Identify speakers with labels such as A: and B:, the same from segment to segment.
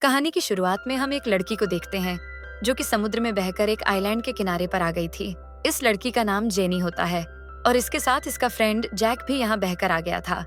A: कहानी की शुरुआत में हम एक लड़की को देखते हैं जो कि समुद्र में बहकर एक आइलैंड के किनारे पर आ गई थी। इस लड़की का नाम जेनी होता है और इसके साथ इसका फ्रेंड जैक भी यहाँ बहकर आ गया था।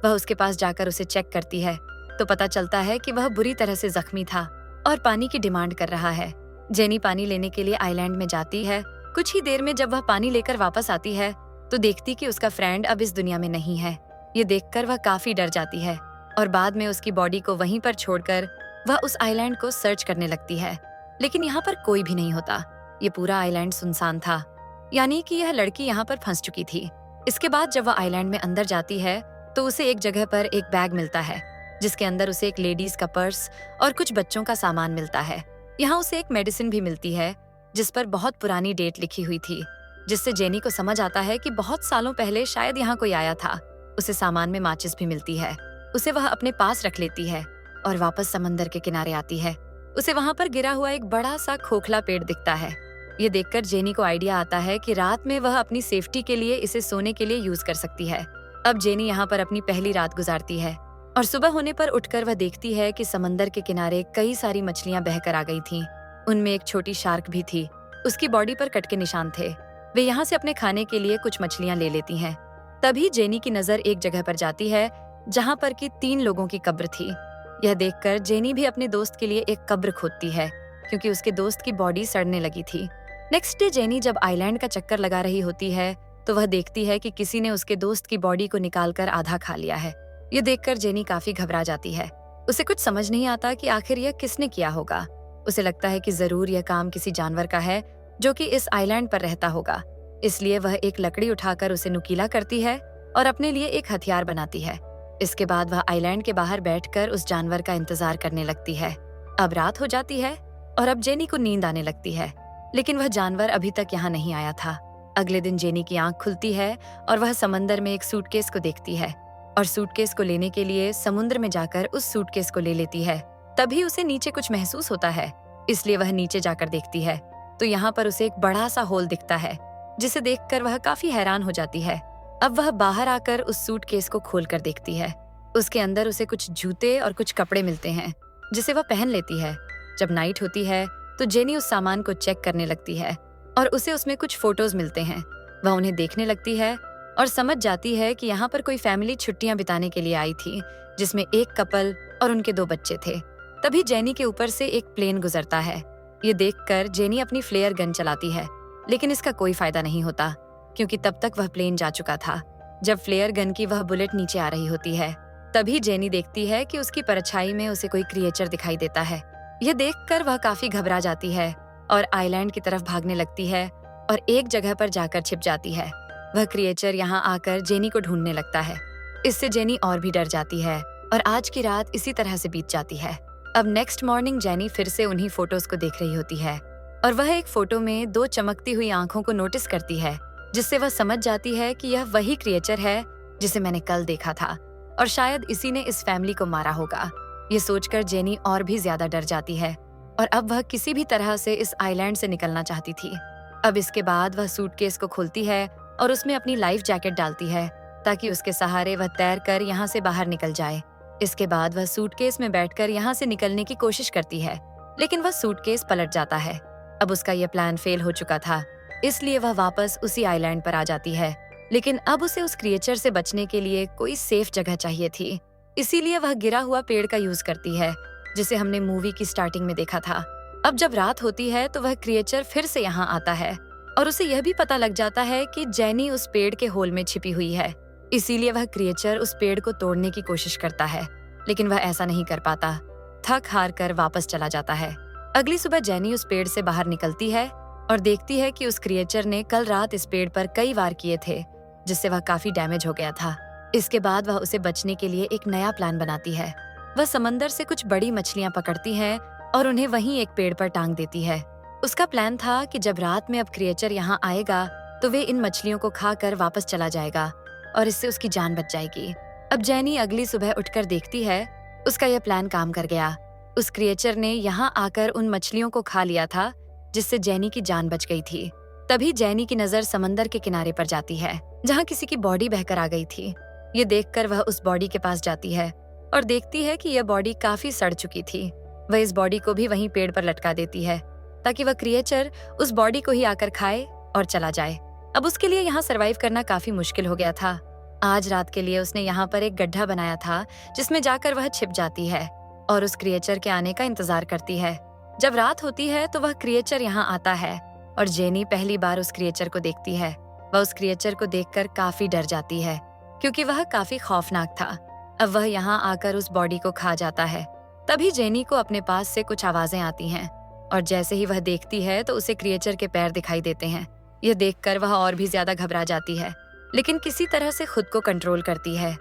A: वह उसके पास जाकर उसे चेक करती है तो पता चलता है कि वह बुरी तरह से जख्मी था और पानी की डिमांड कर रहा है। जेनी पानी लेने के लिए आइलैंड में जाती है। कुछ ही देर में जब वह पानी लेकर वापस आती है तो देखती कि उसका फ्रेंड अब इस दुनिया में नहीं है। ये देखकर वह काफी डर जाती है और बाद में उसकी बॉडी को वहीं पर छोड़कर वह उस आइलैंड को सर्च करने लगती है, लेकिन यहाँ पर कोई भी नहीं होता। ये पूरा आइलैंड सुनसान था, यानी कि यह लड़की यहाँ पर फंस चुकी थी। इसके बाद जब वह आइलैंड में अंदर जाती है तो उसे एक जगह पर एक बैग मिलता है जिसके अंदर उसे एक लेडीज का पर्स और कुछ बच्चों का सामान मिलता है। यहाँ उसे एक मेडिसिन भी मिलती है जिस पर बहुत पुरानी डेट लिखी हुई थी, जिससे जेनी को समझ आता है कि बहुत सालों पहले शायद यहाँ कोई आया था। उसे सामान में माचिस भी मिलती है। उसे वह अपने पास रख लेती है और वापस समंदर के किनारे आती है। उसे वहां पर गिरा हुआ एक बड़ा सा खोखला पेड़ दिखता है। ये देखकर जेनी को आइडिया आता है कि रात में वह अपनी सेफ्टी के लिए इसे सोने के लिए यूज कर सकती है। अब जेनी यहाँ पर अपनी पहली रात गुजारती है और सुबह होने पर उठकर वह देखती है कि समंदर के किनारे कई सारी मछलियां बहकर आ गई थीं। उनमें एक छोटी शार्क भी थी। उसकी बॉडी पर कट के निशान थे। वे यहाँ से अपने खाने के लिए कुछ मछलियां ले लेती हैं। तभी जेनी की नजर एक जगह पर जाती है जहाँ पर कि 3 लोगों की कब्र थी। यह देखकर जेनी भी अपने दोस्त के लिए एक कब्र खोदती है क्योंकि उसके दोस्त की बॉडी सड़ने लगी थी। नेक्स्ट डे जेनी जब आइलैंड का चक्कर लगा रही होती है तो वह देखती है कि किसी ने उसके दोस्त की बॉडी को निकालकर आधा खा लिया है। ये देखकर जेनी काफी घबरा जाती है। उसे कुछ समझ नहीं आता कि आखिर यह किसने किया होगा। उसे लगता है कि जरूर यह काम किसी जानवर का है जो कि इस आइलैंड पर रहता होगा। इसलिए वह एक लकड़ी उठाकर उसे नुकीला करती है और अपने लिए एक हथियार बनाती है। इसके बाद वह आइलैंड के बाहर बैठकर उस जानवर का इंतजार करने लगती है। अब रात हो जाती है और अब जेनी को नींद आने लगती है, लेकिन वह जानवर अभी तक यहाँ नहीं आया था। अगले दिन जेनी की आंख खुलती है और वह समंदर में एक सूटकेस को देखती है और सूटकेस को लेने के लिए समुद्र में जाकर उस सूटकेस को ले लेती है। तभी उसे नीचे कुछ महसूस होता है, इसलिए वह नीचे जाकर देखती है तो यहाँ पर उसे एक बड़ा सा होल दिखता है, जिसे देखकर वह काफी हैरान हो जाती है। अब वह बाहर आकर उस सूटकेस को खोलकर देखती है। उसके अंदर उसे कुछ जूते और कुछ कपड़े मिलते हैं जिसे वह पहन लेती है। जब नाइट होती है तो जेनी उस सामान को चेक करने लगती है और उसे उसमें कुछ फोटोज मिलते हैं। वह उन्हें देखने लगती है और समझ जाती है कि यहाँ पर कोई फैमिली छुट्टियां बिताने के लिए आई थी, जिसमें एक कपल और उनके 2 बच्चे थे। तभी जेनी के ऊपर से एक प्लेन गुजरता है। ये देखकर जेनी अपनी फ्लेयर गन चलाती है, लेकिन इसका कोई फायदा नहीं होता क्योंकि तब तक वह प्लेन जा चुका था। जब फ्लेयर गन की वह बुलेट नीचे आ रही होती है तभी जेनी देखती है कि उसकी परछाई में उसे कोई क्रिएचर दिखाई देता है। यह देखकर वह काफी घबरा जाती है और आइलैंड की तरफ भागने लगती है और एक जगह पर जाकर छिप जाती है। वह क्रिएचर यहाँ आकर जेनी को ढूंढने लगता है। इससे जेनी और भी डर जाती है और आज की रात इसी तरह से बीत जाती है। अब नेक्स्ट मॉर्निंग जेनी फिर से उन्हीं फोटोज को देख रही होती है और वह एक फोटो में 2 चमकती हुई आंखों को नोटिस करती है, जिससे वह समझ जाती है कि यह वही क्रिएचर है जिसे मैंने कल देखा था और शायद इसी ने इस फैमिली को मारा होगा। ये सोचकर जेनी और भी ज्यादा डर जाती है और अब वह किसी भी तरह से इस आइलैंड से निकलना चाहती थी। अब इसके बाद वह सूटकेस को खोलती है और उसमें अपनी लाइफ जैकेट डालती है ताकि उसके सहारे वह तैर कर यहाँ से बाहर निकल जाए। इसके बाद वह सूटकेस में बैठकर यहाँ से निकलने की कोशिश करती है, लेकिन वह सूटकेस पलट जाता है। अब उसका यह प्लान फेल हो चुका था, इसलिए वह वापस उसी आइलैंड पर आ जाती है। लेकिन अब उसे उस क्रिएचर से बचने के लिए कोई सेफ जगह चाहिए थी, इसीलिए वह गिरा हुआ पेड़ का यूज करती है जिसे हमने मूवी की स्टार्टिंग में देखा था। अब जब रात होती है तो वह क्रिएचर फिर से यहाँ आता है और उसे यह भी पता लग जाता है कि जेनी उस पेड़ के होल में छिपी हुई है। इसीलिए वह क्रिएचर उस पेड़ को तोड़ने की कोशिश करता है, लेकिन वह ऐसा नहीं कर पाता। थक हार कर वापस चला जाता है। अगली सुबह जेनी उस पेड़ से बाहर निकलती है और देखती है कि उस क्रिएचर ने कल रात इस पेड़ पर कई वार किए थे, जिससे वह काफी डैमेज हो गया था। इसके बाद वह उसे बचने के लिए एक नया प्लान बनाती है। वह समंदर से कुछ बड़ी मछलियां पकड़ती है और उन्हें वहीं एक पेड़ पर टांग देती है। उसका प्लान था कि जब रात में अब क्रिएचर यहाँ आएगा तो वे इन मछलियों को खाकर वापस चला जाएगा और इससे उसकी जान बच जाएगी। अब जेनी अगली सुबह उठकर देखती है उसका यह प्लान काम कर गया। उस क्रिएचर ने यहाँ आकर उन मछलियों को खा लिया था, जिससे जेनी की जान बच गई थी। तभी जेनी की नजर समंदर के किनारे पर जाती है जहाँ किसी की बॉडी बहकर आ गई थी। ये देखकर वह उस बॉडी के पास जाती है और देखती है कि यह बॉडी काफी सड़ चुकी थी। वह इस बॉडी को भी वहीं पेड़ पर लटका देती है ताकि वह क्रिएचर उस बॉडी को ही आकर खाए और चला जाए। अब उसके लिए यहाँ सरवाइव करना काफी मुश्किल हो गया था। आज रात के लिए उसने यहाँ पर एक गड्ढा बनाया था जिसमें जाकर वह छिप जाती है और उस क्रिएचर के आने का इंतजार करती है। जब रात होती है तो वह क्रिएचर यहाँ आता है और जेनी पहली बार उस क्रिएचर को देखती है। वह उस क्रिएचर को देखकर काफी डर जाती है क्योंकि वह काफी खौफनाक था। अब वह यहाँ आकर उस बॉडी को खा जाता है। तभी जेनी को अपने पास से कुछ आवाजें आती हैं और जैसे ही वह देखती है तो उसे क्रिएचर के पैर दिखाई देते हैं। यह देखकर वह और भी ज्यादा घबरा जाती है लेकिन किसी तरह से खुद को कंट्रोल करती है।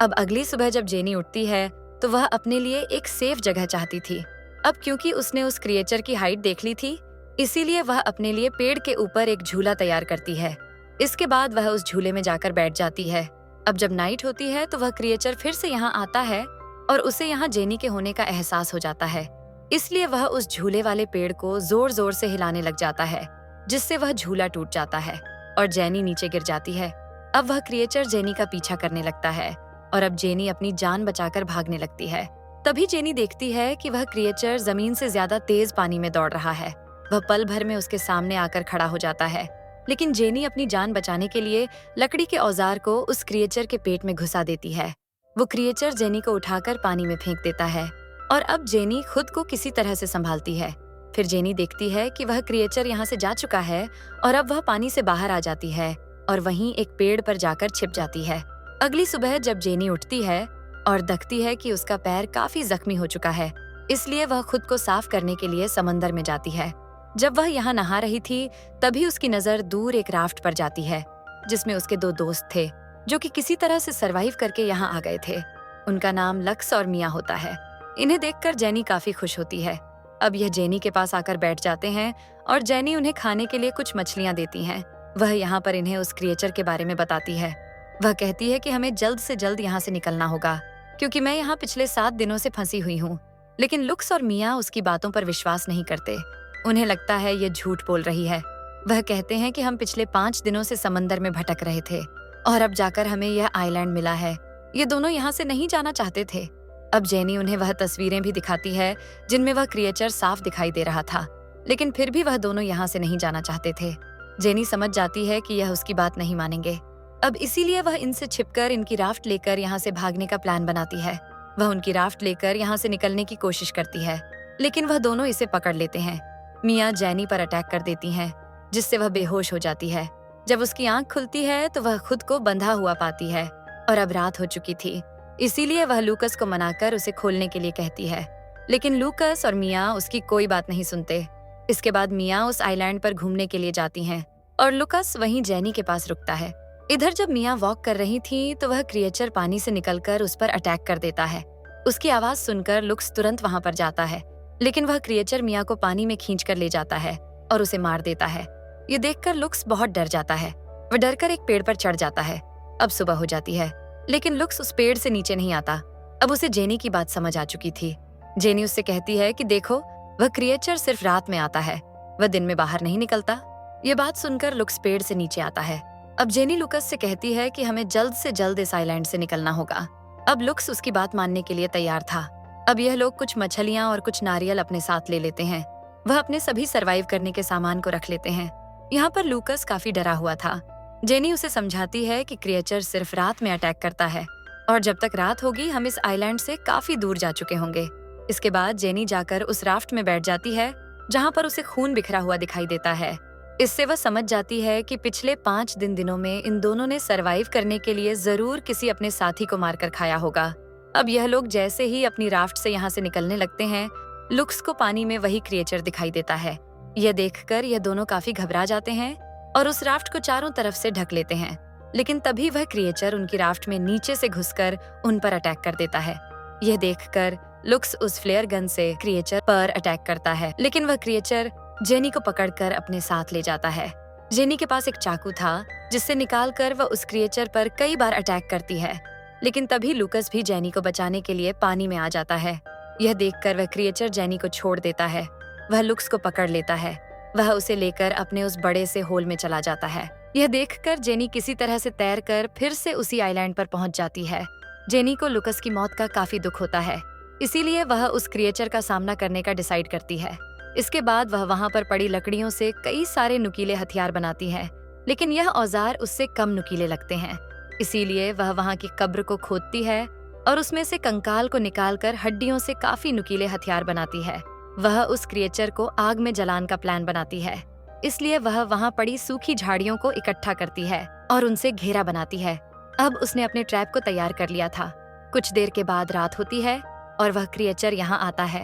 A: अब अगली सुबह जब जेनी उठती है तो वह अपने लिए एक सेफ जगह चाहती थी। अब क्योंकि उसने उस क्रिएचर की हाइट देख ली थी इसीलिए वह अपने लिए पेड़ के ऊपर एक झूला तैयार करती है। इसके बाद वह उस झूले में जाकर बैठ जाती है। अब जब नाइट होती है तो वह क्रिएचर फिर से यहाँ आता है और उसे यहाँ जेनी के होने का एहसास हो जाता है। इसलिए वह उस झूले वाले पेड़ को जोर जोर से हिलाने लग जाता है जिससे वह झूला टूट जाता है और जेनी नीचे गिर जाती है। अब वह क्रिएचर जेनी का पीछा करने लगता है और अब जेनी अपनी जान बचाकर भागने लगती है। तभी जेनी देखती है कि वह क्रिएचर जमीन से ज्यादा तेज पानी में दौड़ रहा है। वह पल भर में उसके सामने आकर खड़ा हो जाता है लेकिन जेनी अपनी जान बचाने के लिए लकड़ी के औजार को उस क्रिएचर के पेट में घुसा देती है। वो क्रिएचर जेनी को उठाकर पानी में फेंक देता है और अब जेनी खुद को किसी तरह से संभालती है। फिर जेनी देखती है कि वह क्रिएचर यहाँ से जा चुका है और अब वह पानी से बाहर आ जाती है और वहीं एक पेड़ पर जाकर छिप जाती है। अगली सुबह जब जेनी उठती है और देखती है कि उसका पैर काफी जख्मी हो चुका है इसलिए वह खुद को साफ करने के लिए समंदर में जाती है। जब वह यहाँ नहा रही थी तभी उसकी नजर दूर एक राफ्ट पर जाती है जिसमें उसके दो दोस्त थे जो कि किसी तरह से सरवाइव करके यहाँ आ गए थे। उनका नाम लक्स और मिया होता है। इन्हें देखकर जेनी काफी खुश होती है। अब यह जेनी के पास आकर बैठ जाते हैं और जेनी उन्हें खाने के लिए कुछ मछलियाँ देती हैं। वह यहाँ पर इन्हें उस क्रिएचर के बारे में बताती है। वह कहती है कि हमें जल्द से जल्द यहाँ से निकलना होगा क्योंकि मैं यहाँ पिछले 7 दिनों से फंसी हुई हूँ। लेकिन लुक्स और मिया उसकी बातों पर विश्वास नहीं करते। उन्हें लगता है ये झूठ बोल रही है। वह कहते हैं कि हम पिछले 5 दिनों से समंदर में भटक रहे थे और अब जाकर हमें यह आइलैंड मिला है। ये दोनों यहाँ से नहीं जाना चाहते थे। अब जेनी उन्हें वह तस्वीरें भी दिखाती है जिनमें वह क्रिएचर साफ दिखाई दे रहा था लेकिन फिर भी वह दोनों यहाँ से नहीं जाना चाहते थे। जेनी समझ जाती है कि यह उसकी बात नहीं मानेंगे। अब इसीलिए वह इनसे छिपकर इनकी राफ्ट लेकर यहाँ से भागने का प्लान बनाती है। वह उनकी राफ्ट लेकर यहाँ से निकलने की कोशिश करती है लेकिन वह दोनों इसे पकड़ लेते हैं। मिया जेनी पर अटैक कर देती हैं जिससे वह बेहोश हो जाती है। जब उसकी आंख खुलती है तो वह खुद को बंधा हुआ पाती है और अब रात हो चुकी थी इसीलिए वह लूकस को मनाकर उसे खोलने के लिए कहती है लेकिन लूकस और मिया उसकी कोई बात नहीं सुनते। इसके बाद मिया उस आइलैंड पर घूमने के लिए जाती हैं और लूकस वहीं जेनी के पास रुकता है। इधर जब मिया वॉक कर रही थी तो वह क्रिएचर पानी से निकलकर उस पर अटैक कर देता है। उसकी आवाज सुनकर लुक्स तुरंत वहां पर जाता है लेकिन वह क्रिएचर मिया को पानी में खींचकर ले जाता है और उसे मार देता है। ये देखकर लुक्स बहुत डर जाता है। वह डरकर एक पेड़ पर चढ़ जाता है। अब सुबह हो जाती है लेकिन लुक्स उस पेड़ से नीचे नहीं आता। अब उसे जेनी की बात समझ आ चुकी थी। जेनी उससे कहती है कि देखो वह क्रिएचर सिर्फ रात में आता है, वह दिन में बाहर नहीं निकलता। ये बात सुनकर लुक्स पेड़ से नीचे आता है। अब जेनी लुकस से कहती है कि हमें जल्द से जल्द इस आइलैंड से निकलना होगा। अब लुक्स उसकी बात मानने के लिए तैयार था। अब यह लोग कुछ मछलियां और कुछ नारियल अपने साथ ले लेते हैं। वह अपने सभी सरवाइव करने के सामान को रख लेते हैं। यहाँ पर लूकस काफी डरा हुआ था। जेनी उसे समझाती है कि क्रिएचर सिर्फ रात में अटैक करता है और जब तक रात होगी हम इस आइलैंड से काफी दूर जा चुके होंगे। इसके बाद जेनी जाकर उस राफ्ट में बैठ जाती है जहाँ पर उसे खून बिखरा हुआ दिखाई देता है। इससे वह समझ जाती है कि पिछले 5 दिनों में इन दोनों ने सरवाइव करने के लिए जरूर किसी अपने साथी को मारकर खाया होगा। अब यह लोग जैसे ही अपनी राफ्ट से यहाँ से निकलने लगते हैं, लुक्स को पानी में वही क्रिएचर दिखाई देता है। यह देखकर यह दोनों काफी घबरा जाते हैं और उस राफ्ट को चारों तरफ से ढक लेते हैं। लेकिन तभी वह क्रिएचर उनकी राफ्ट में नीचे से घुसकर उन पर अटैक कर देता है। यह देखकर लुक्स उस फ्लेयर गन से क्रिएचर पर अटैक करता है, लेकिन वह क्रिएचर जेनी को पकड़कर अपने साथ ले जाता है। जेनी के पास एक चाकू था जिससे निकालकर वह उस क्रिएचर पर कई बार अटैक करती है, लेकिन तभी लुकस भी जेनी को बचाने के लिए पानी में आ जाता है। यह देखकर वह क्रिएचर जेनी को छोड़ देता है। वह लुक्स को पकड़ लेता है। वह उसे लेकर अपने उस बड़े से होल में चला जाता है। यह देखकर जेनी किसी तरह से तैरकर फिर से उसी आइलैंड पर पहुंच जाती है। जेनी को लुकस की मौत का काफी दुख होता है। इसीलिए वह उस क्रिएचर का सामना करने का डिसाइड करती है। इसके बाद वह वहां पर पड़ी लकड़ियों से कई सारे नुकीले हथियार बनाती है, लेकिन यह औजार उससे कम नुकीले लगते हैं। इसीलिए वह वहां की कब्र को खोदती है और उसमें से कंकाल को निकालकर हड्डियों से काफी नुकीले हथियार बनाती है। वह उस क्रिएचर को आग में जलान का प्लान बनाती है, इसलिए वह वहां पड़ी सूखी झाड़ियों को इकट्ठा करती है और उनसे घेरा बनाती है। अब उसने अपने ट्रैप को तैयार कर लिया था। कुछ देर के बाद रात होती है और वह क्रिएचर यहाँ आता है।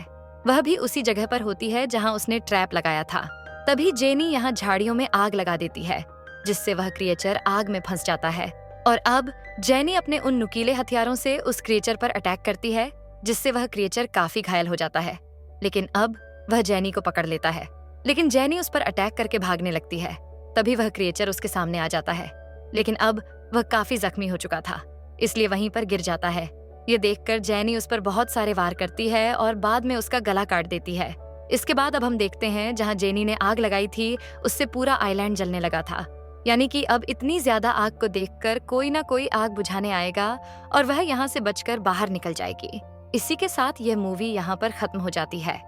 A: वह भी उसी जगह पर होती है जहाँ उसने ट्रैप लगाया था। तभी जेनी यहाँ झाड़ियों में आग लगा देती है, जिससे वह क्रिएचर आग में फंस जाता है। और अब जेनी अपने उन नुकीले हथियारों से उस क्रिएचर पर अटैक करती है, जिससे वह क्रिएचर काफी घायल हो जाता है। लेकिन अब वह जेनी को पकड़ लेता है, लेकिन जेनी उस पर अटैक करके भागने लगती है। तभी वह क्रिएचर उसके सामने आ जाता है, लेकिन अब वह काफी जख्मी हो चुका था, इसलिए वहीं पर गिर जाता है। ये देखकर जेनी उस पर बहुत सारे वार करती है और बाद में उसका गला काट देती है। इसके बाद अब हम देखते हैं जहाँ जेनी ने आग लगाई थी, उससे पूरा आइलैंड जलने लगा था। यानी कि अब इतनी ज्यादा आग को देखकर कोई ना कोई आग बुझाने आएगा और वह यहाँ से बचकर बाहर निकल जाएगी। इसी के साथ यह मूवी यहाँ पर खत्म हो जाती है।